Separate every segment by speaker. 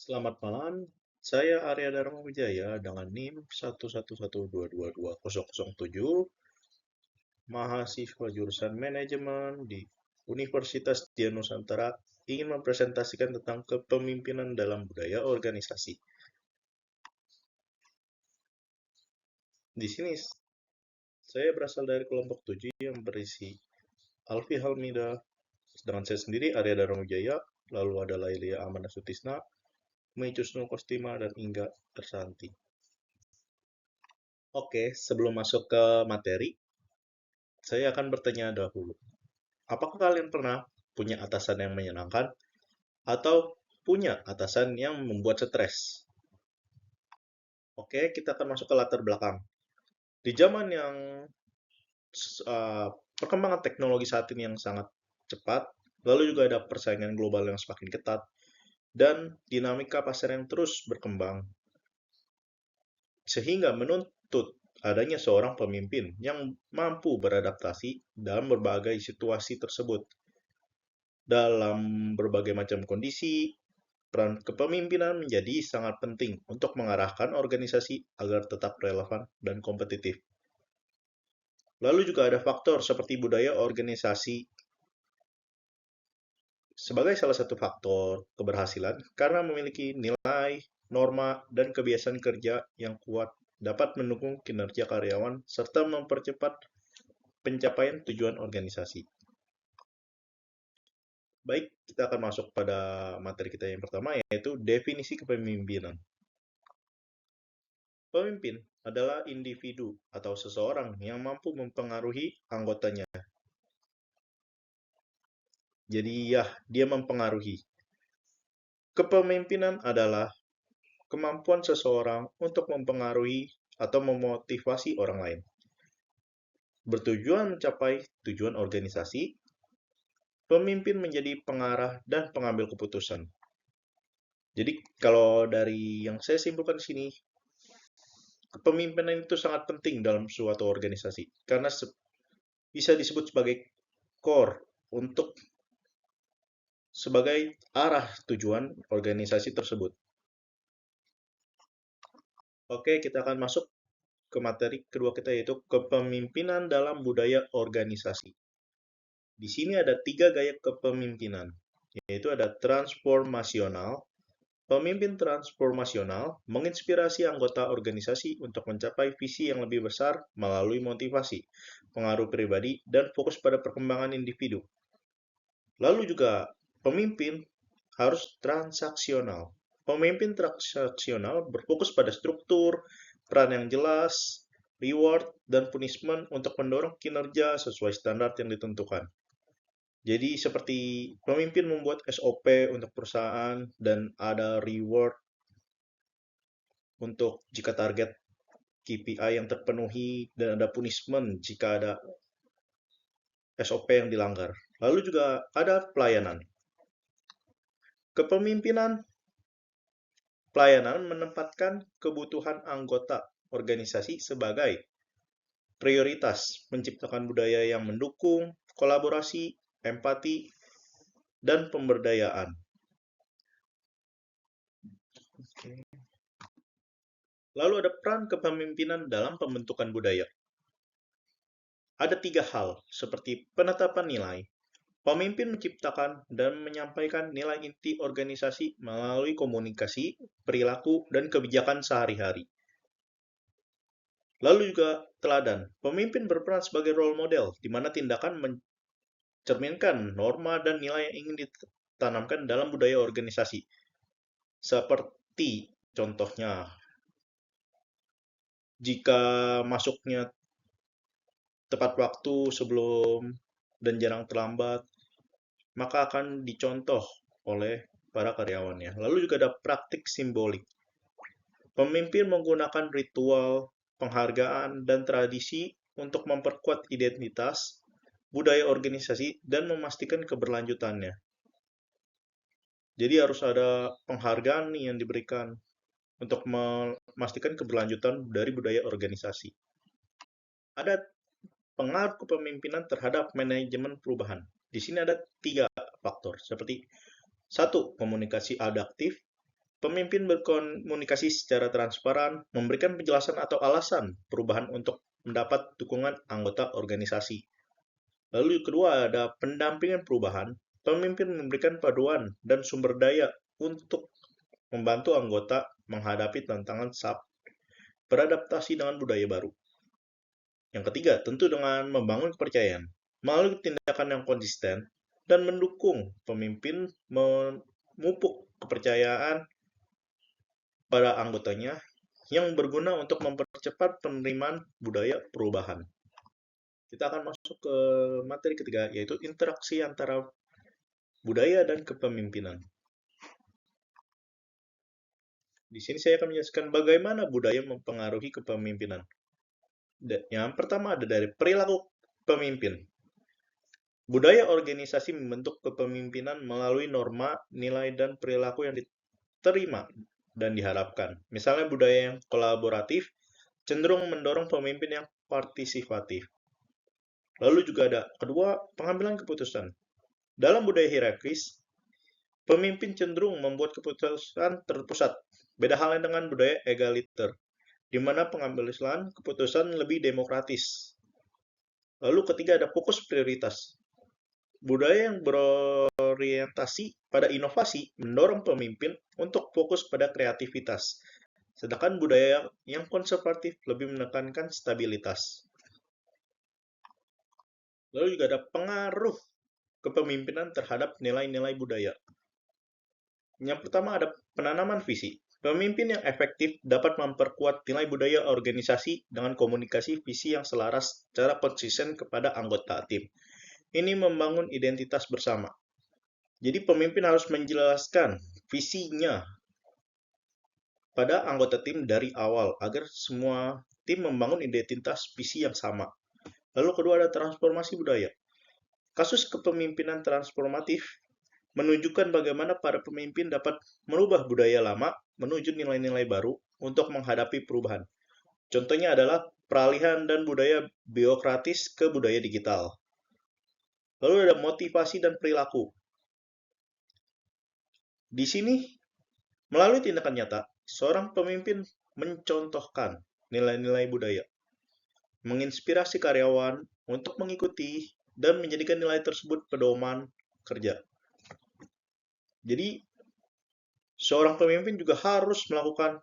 Speaker 1: Selamat malam, saya Arya Dharma Wijaya dengan NIM 111222007, mahasiswa jurusan manajemen di Universitas Dian Nusantara, ingin mempresentasikan tentang kepemimpinan dalam budaya organisasi. Di sini saya berasal dari kelompok 7 yang berisi Alfi Halmida, dengan saya sendiri Arya Dharma Wijaya, lalu ada Lailia Amanda Sutisna, Mei Cusno Kostima, dan Ingga Tersanti. Oke, sebelum masuk ke materi, saya akan bertanya dahulu. Apakah kalian pernah punya atasan yang menyenangkan atau punya atasan yang membuat stres? Oke, kita akan masuk ke latar belakang. Di zaman yang uh, perkembangan teknologi saat ini yang sangat cepat, lalu juga ada persaingan global yang semakin ketat, dan dinamika pasar yang terus berkembang, sehingga menuntut adanya seorang pemimpin yang mampu beradaptasi dalam berbagai situasi tersebut. Dalam berbagai macam kondisi, peran kepemimpinan menjadi sangat penting untuk mengarahkan organisasi agar tetap relevan dan kompetitif. Lalu juga ada faktor seperti budaya organisasi sebagai salah satu faktor keberhasilan karena memiliki nilai, norma, dan kebiasaan kerja yang kuat dapat mendukung kinerja karyawan serta mempercepat pencapaian tujuan organisasi. Baik, kita akan masuk pada materi kita yang pertama, yaitu definisi kepemimpinan. Pemimpin adalah individu atau seseorang yang mampu mempengaruhi anggotanya. Jadi ya, dia mempengaruhi. Kepemimpinan adalah kemampuan seseorang untuk mempengaruhi atau memotivasi orang lain. Bertujuan mencapai tujuan organisasi, pemimpin menjadi pengarah dan pengambil keputusan. Jadi kalau dari yang saya simpulkan di sini, kepemimpinan itu sangat penting dalam suatu organisasi karena bisa disebut sebagai core untuk sebagai arah tujuan organisasi tersebut. Oke, kita akan masuk ke materi kedua kita, yaitu kepemimpinan dalam budaya organisasi. Di sini ada 3 gaya kepemimpinan, yaitu ada transformasional. Pemimpin transformasional menginspirasi anggota organisasi untuk mencapai visi yang lebih besar melalui motivasi, pengaruh pribadi, dan fokus pada perkembangan individu. Lalu juga pemimpin harus transaksional. Pemimpin transaksional berfokus pada struktur, peran yang jelas, reward, dan punishment untuk mendorong kinerja sesuai standar yang ditentukan. Jadi seperti pemimpin membuat SOP untuk perusahaan dan ada reward untuk jika target KPI yang terpenuhi dan ada punishment jika ada SOP yang dilanggar. Lalu juga ada pelayanan. Kepemimpinan pelayanan menempatkan kebutuhan anggota organisasi sebagai prioritas, menciptakan budaya yang mendukung kolaborasi, empati, dan pemberdayaan. Lalu ada peran kepemimpinan dalam pembentukan budaya. Ada 3 hal, seperti penetapan nilai. Pemimpin menciptakan dan menyampaikan nilai inti organisasi melalui komunikasi, perilaku, dan kebijakan sehari-hari. Lalu juga teladan. Pemimpin berperan sebagai role model, di mana tindakan mencerminkan norma dan nilai yang ingin ditanamkan dalam budaya organisasi. Seperti contohnya, jika masuknya tepat waktu sebelum dan jarang terlambat, maka akan dicontoh oleh para karyawannya. Lalu juga ada praktik simbolik. Pemimpin menggunakan ritual, penghargaan, dan tradisi untuk memperkuat identitas, budaya organisasi, dan memastikan keberlanjutannya. Jadi harus ada penghargaan nih yang diberikan untuk memastikan keberlanjutan dari budaya organisasi. Ada pengaruh kepemimpinan terhadap manajemen perubahan. Di sini ada 3 faktor, seperti 1. Komunikasi adaptif. Pemimpin berkomunikasi secara transparan, memberikan penjelasan atau alasan perubahan untuk mendapat dukungan anggota organisasi. Lalu kedua ada pendampingan perubahan. Pemimpin memberikan paduan dan sumber daya untuk membantu anggota menghadapi tantangan saat beradaptasi dengan budaya baru. Yang ketiga, tentu dengan membangun kepercayaan. Melalui tindakan yang konsisten dan mendukung pemimpin memupuk kepercayaan pada anggotanya yang berguna untuk mempercepat penerimaan budaya perubahan. Kita akan masuk ke materi ketiga, yaitu interaksi antara budaya dan kepemimpinan. Di sini saya akan menjelaskan bagaimana budaya mempengaruhi kepemimpinan. Yang pertama ada dari perilaku pemimpin. Budaya organisasi membentuk kepemimpinan melalui norma, nilai, dan perilaku yang diterima dan diharapkan. Misalnya budaya yang kolaboratif cenderung mendorong pemimpin yang partisipatif. Lalu juga ada kedua, pengambilan keputusan. Dalam budaya hierarkis, pemimpin cenderung membuat keputusan terpusat. Beda halnya dengan budaya egaliter, di mana pengambilan keputusan lebih demokratis. Lalu ketiga ada fokus prioritas. Budaya yang berorientasi pada inovasi mendorong pemimpin untuk fokus pada kreativitas, sedangkan budaya yang konservatif lebih menekankan stabilitas. Lalu juga ada pengaruh kepemimpinan terhadap nilai-nilai budaya. Yang pertama ada penanaman visi. Pemimpin yang efektif dapat memperkuat nilai budaya organisasi dengan komunikasi visi yang selaras secara konsisten kepada anggota tim. Ini membangun identitas bersama. Jadi pemimpin harus menjelaskan visinya pada anggota tim dari awal agar semua tim membangun identitas visi yang sama. Lalu kedua ada transformasi budaya. Kasus kepemimpinan transformatif menunjukkan bagaimana para pemimpin dapat merubah budaya lama menuju nilai-nilai baru untuk menghadapi perubahan. Contohnya adalah peralihan dan budaya biokratis ke budaya digital. Lalu ada motivasi dan perilaku. Di sini, melalui tindakan nyata, seorang pemimpin mencontohkan nilai-nilai budaya, menginspirasi karyawan untuk mengikuti dan menjadikan nilai tersebut pedoman kerja. Jadi, seorang pemimpin juga harus melakukan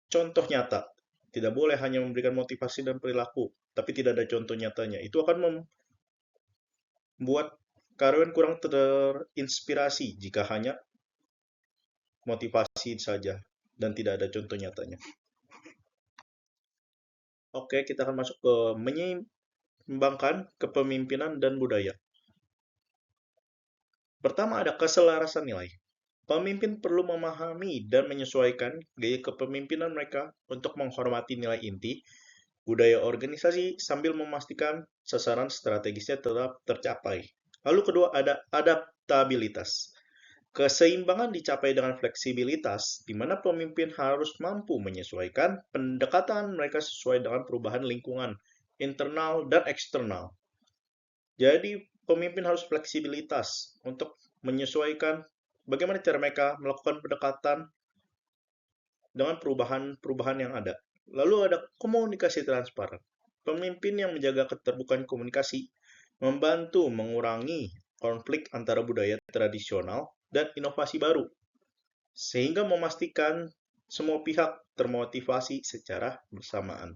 Speaker 1: contoh nyata. Tidak boleh hanya memberikan motivasi dan perilaku, tapi tidak ada contoh nyatanya. Itu akan membuat karyawan kurang terinspirasi jika hanya motivasi saja dan tidak ada contoh nyatanya. Oke, kita akan masuk ke menyeimbangkan kepemimpinan dan budaya. Pertama ada keselarasan nilai. Pemimpin perlu memahami dan menyesuaikan gaya kepemimpinan mereka untuk menghormati nilai inti budaya organisasi sambil memastikan sasaran strategisnya tetap tercapai. Lalu kedua ada adaptabilitas. Keseimbangan dicapai dengan fleksibilitas, di mana pemimpin harus mampu menyesuaikan pendekatan mereka sesuai dengan perubahan lingkungan internal dan eksternal. Jadi, pemimpin harus fleksibilitas untuk menyesuaikan bagaimana cara mereka melakukan pendekatan dengan perubahan-perubahan yang ada. Lalu ada komunikasi transparan. Pemimpin yang menjaga keterbukaan komunikasi membantu mengurangi konflik antara budaya tradisional dan inovasi baru, sehingga memastikan semua pihak termotivasi secara bersamaan.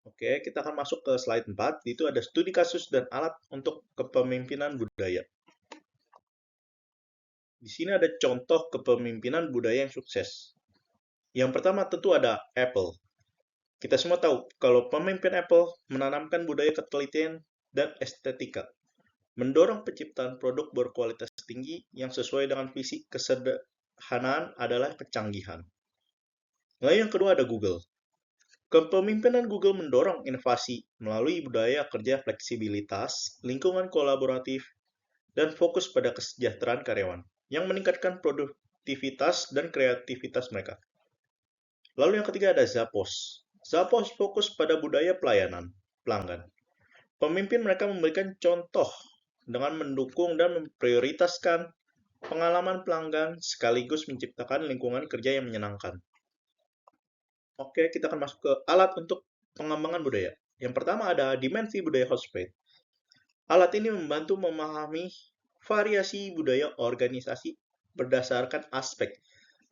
Speaker 1: Oke, kita akan masuk ke slide 4, itu ada studi kasus dan alat untuk kepemimpinan budaya. Di sini ada contoh kepemimpinan budaya yang sukses. Yang pertama tentu ada Apple. Kita semua tahu kalau pemimpin Apple menanamkan budaya ketelitian dan estetika, mendorong penciptaan produk berkualitas tinggi yang sesuai dengan visi kesederhanaan adalah kecanggihan. Lalu yang kedua ada Google. Kepemimpinan Google mendorong inovasi melalui budaya kerja fleksibilitas, lingkungan kolaboratif, dan fokus pada kesejahteraan karyawan yang meningkatkan produktivitas dan kreativitas mereka. Lalu yang ketiga ada Zappos. Zappos fokus pada budaya pelayanan pelanggan. Pemimpin mereka memberikan contoh dengan mendukung dan memprioritaskan pengalaman pelanggan sekaligus menciptakan lingkungan kerja yang menyenangkan. Oke, kita akan masuk ke alat untuk pengembangan budaya. Yang pertama ada dimensi budaya Hotspot. Alat ini membantu memahami variasi budaya organisasi berdasarkan aspek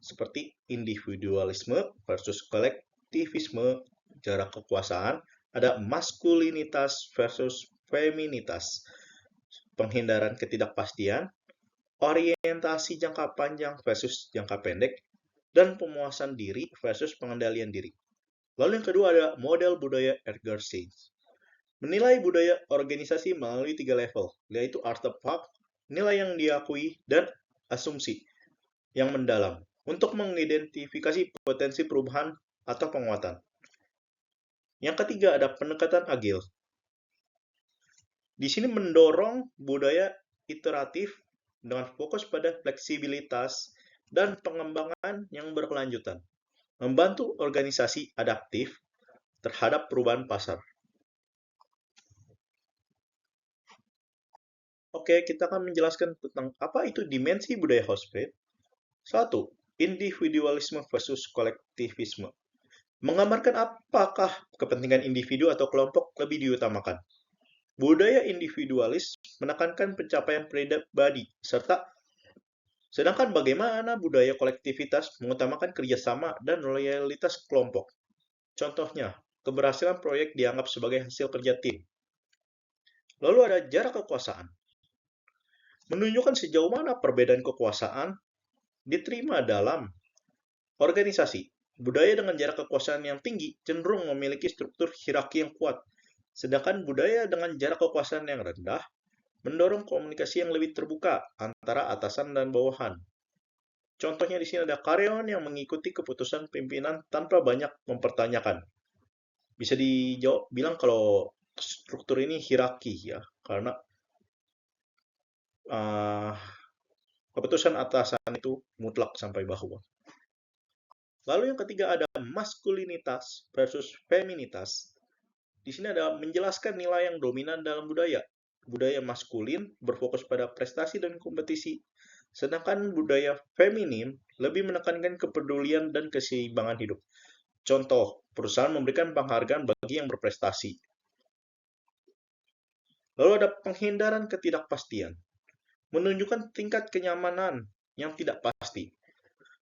Speaker 1: seperti individualisme versus kolektivisme, jarak kekuasaan, ada maskulinitas versus feminitas, penghindaran ketidakpastian, orientasi jangka panjang versus jangka pendek, dan pemuasan diri versus pengendalian diri. Lalu yang kedua ada model budaya Edgar Sage. Menilai budaya organisasi melalui 3 level, yaitu artefak, nilai yang diakui, dan asumsi yang mendalam untuk mengidentifikasi potensi perubahan atau penguatan. Yang ketiga ada pendekatan agil. Di sini mendorong budaya iteratif dengan fokus pada fleksibilitas dan pengembangan yang berkelanjutan, membantu organisasi adaptif terhadap perubahan pasar. Oke, kita akan menjelaskan tentang apa itu dimensi budaya Hotspot. 1. Individualisme versus kolektivisme. Menggambarkan apakah kepentingan individu atau kelompok lebih diutamakan. Budaya individualis menekankan pencapaian pribadi, sedangkan bagaimana budaya kolektivitas mengutamakan kerjasama dan loyalitas kelompok. Contohnya, keberhasilan proyek dianggap sebagai hasil kerja tim. Lalu ada jarak kekuasaan. Menunjukkan sejauh mana perbedaan kekuasaan diterima dalam organisasi. Budaya dengan jarak kekuasaan yang tinggi cenderung memiliki struktur hierarki yang kuat, sedangkan budaya dengan jarak kekuasaan yang rendah mendorong komunikasi yang lebih terbuka antara atasan dan bawahan. Contohnya di sini ada karyawan yang mengikuti keputusan pimpinan tanpa banyak mempertanyakan. Bisa dijawab bilang kalau struktur ini hierarki ya, karena keputusan atasan itu mutlak sampai bawah. Lalu yang ketiga ada maskulinitas versus feminitas. Di sini ada menjelaskan nilai yang dominan dalam budaya. Budaya maskulin berfokus pada prestasi dan kompetisi, sedangkan budaya feminin lebih menekankan kepedulian dan keseimbangan hidup. Contoh, perusahaan memberikan penghargaan bagi yang berprestasi. Lalu ada penghindaran ketidakpastian. Menunjukkan tingkat kenyamanan yang tidak pasti.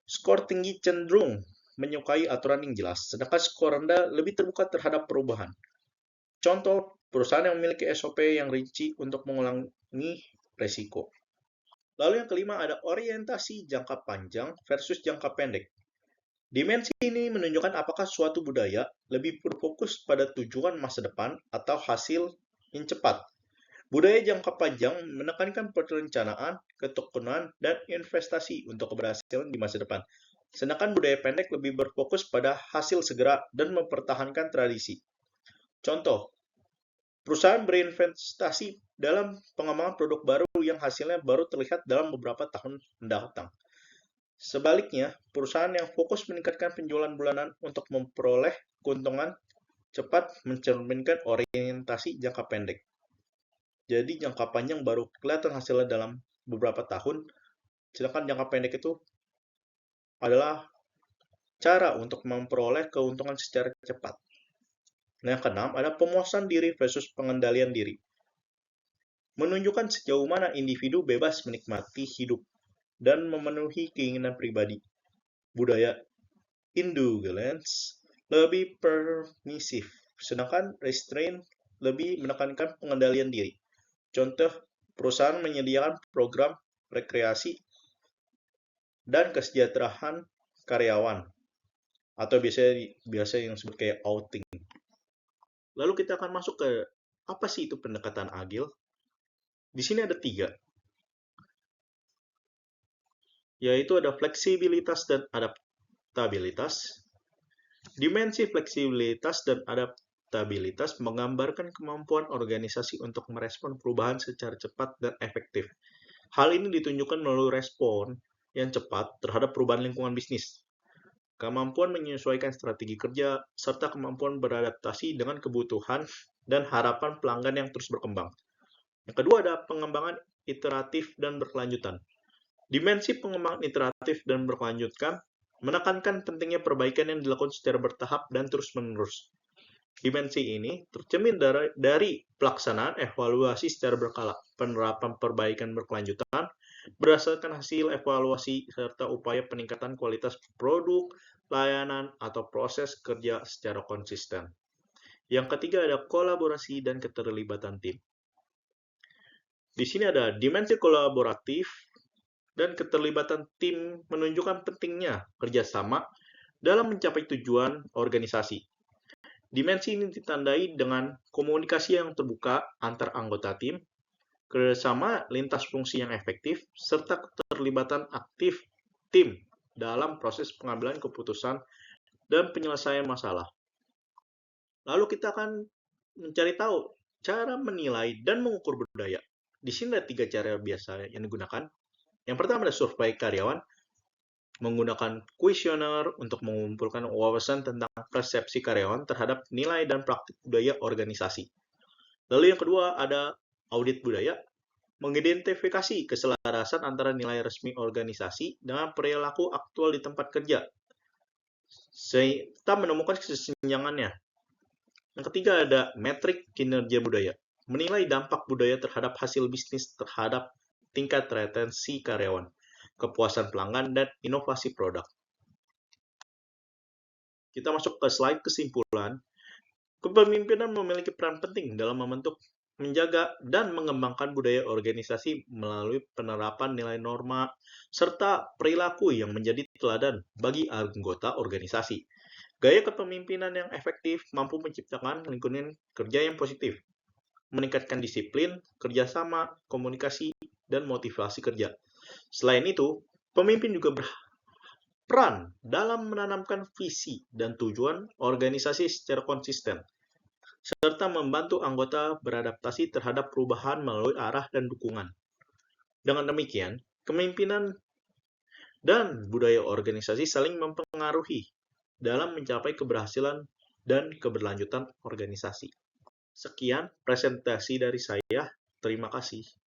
Speaker 1: Skor tinggi cenderung menyukai aturan yang jelas, sedangkan skor rendah lebih terbuka terhadap perubahan. Contoh, perusahaan yang memiliki SOP yang rinci untuk mengurangi resiko. Lalu yang kelima ada orientasi jangka panjang versus jangka pendek. Dimensi ini menunjukkan apakah suatu budaya lebih berfokus pada tujuan masa depan atau hasil yang cepat. Budaya jangka panjang menekankan perencanaan, ketekunan, dan investasi untuk keberhasilan di masa depan. Sedangkan budaya pendek lebih berfokus pada hasil segera dan mempertahankan tradisi. Contoh, perusahaan berinvestasi dalam pengembangan produk baru yang hasilnya baru terlihat dalam beberapa tahun mendatang. Sebaliknya, perusahaan yang fokus meningkatkan penjualan bulanan untuk memperoleh keuntungan cepat mencerminkan orientasi jangka pendek. Jadi jangka panjang baru kelihatan hasilnya dalam beberapa tahun, sedangkan jangka pendek itu adalah cara untuk memperoleh keuntungan secara cepat. Nah, yang keenam ada pemuasan diri versus pengendalian diri. Menunjukkan sejauh mana individu bebas menikmati hidup dan memenuhi keinginan pribadi. Budaya indulgence lebih permisif, sedangkan restraint lebih menekankan pengendalian diri. Contoh, perusahaan menyediakan program rekreasi dan kesejahteraan karyawan, atau biasa yang disebut kayak outing. Lalu kita akan masuk ke apa sih itu pendekatan agil? Di sini ada 3, yaitu ada fleksibilitas dan adaptabilitas. Dimensi fleksibilitas dan adaptabilitas menggambarkan kemampuan organisasi untuk merespon perubahan secara cepat dan efektif. Hal ini ditunjukkan melalui respon yang cepat terhadap perubahan lingkungan bisnis, kemampuan menyesuaikan strategi kerja, serta kemampuan beradaptasi dengan kebutuhan dan harapan pelanggan yang terus berkembang. Yang kedua ada pengembangan iteratif dan berkelanjutan. Dimensi pengembangan iteratif dan berkelanjutan menekankan pentingnya perbaikan yang dilakukan secara bertahap dan terus-menerus. Dimensi ini tercermin dari pelaksanaan evaluasi secara berkala, penerapan perbaikan berkelanjutan berdasarkan hasil evaluasi, serta upaya peningkatan kualitas produk, layanan, atau proses kerja secara konsisten. Yang ketiga ada kolaborasi dan keterlibatan tim. Di sini ada dimensi kolaboratif dan keterlibatan tim menunjukkan pentingnya kerjasama dalam mencapai tujuan organisasi. Dimensi ini ditandai dengan komunikasi yang terbuka antar anggota tim, kerjasama lintas fungsi yang efektif, serta keterlibatan aktif tim dalam proses pengambilan keputusan dan penyelesaian masalah. Lalu kita akan mencari tahu cara menilai dan mengukur budaya. Di sini ada 3 cara biasa yang digunakan. Yang pertama ada survei karyawan, menggunakan kuesioner untuk mengumpulkan wawasan tentang persepsi karyawan terhadap nilai dan praktik budaya organisasi. Lalu yang kedua ada audit budaya, mengidentifikasi keselarasan antara nilai resmi organisasi dengan perilaku aktual di tempat kerja, serta menemukan kesenjangannya. Yang ketiga ada metrik kinerja budaya, menilai dampak budaya terhadap hasil bisnis terhadap tingkat retensi karyawan, kepuasan pelanggan, dan inovasi produk. Kita masuk ke slide kesimpulan. Kepemimpinan memiliki peran penting dalam membentuk, menjaga, dan mengembangkan budaya organisasi melalui penerapan nilai norma serta perilaku yang menjadi teladan bagi anggota organisasi. Gaya kepemimpinan yang efektif mampu menciptakan lingkungan kerja yang positif, meningkatkan disiplin, kerjasama, komunikasi, dan motivasi kerja. Selain itu, pemimpin juga berperan dalam menanamkan visi dan tujuan organisasi secara konsisten, serta membantu anggota beradaptasi terhadap perubahan melalui arah dan dukungan. Dengan demikian, kepemimpinan dan budaya organisasi saling mempengaruhi dalam mencapai keberhasilan dan keberlanjutan organisasi. Sekian presentasi dari saya. Terima kasih.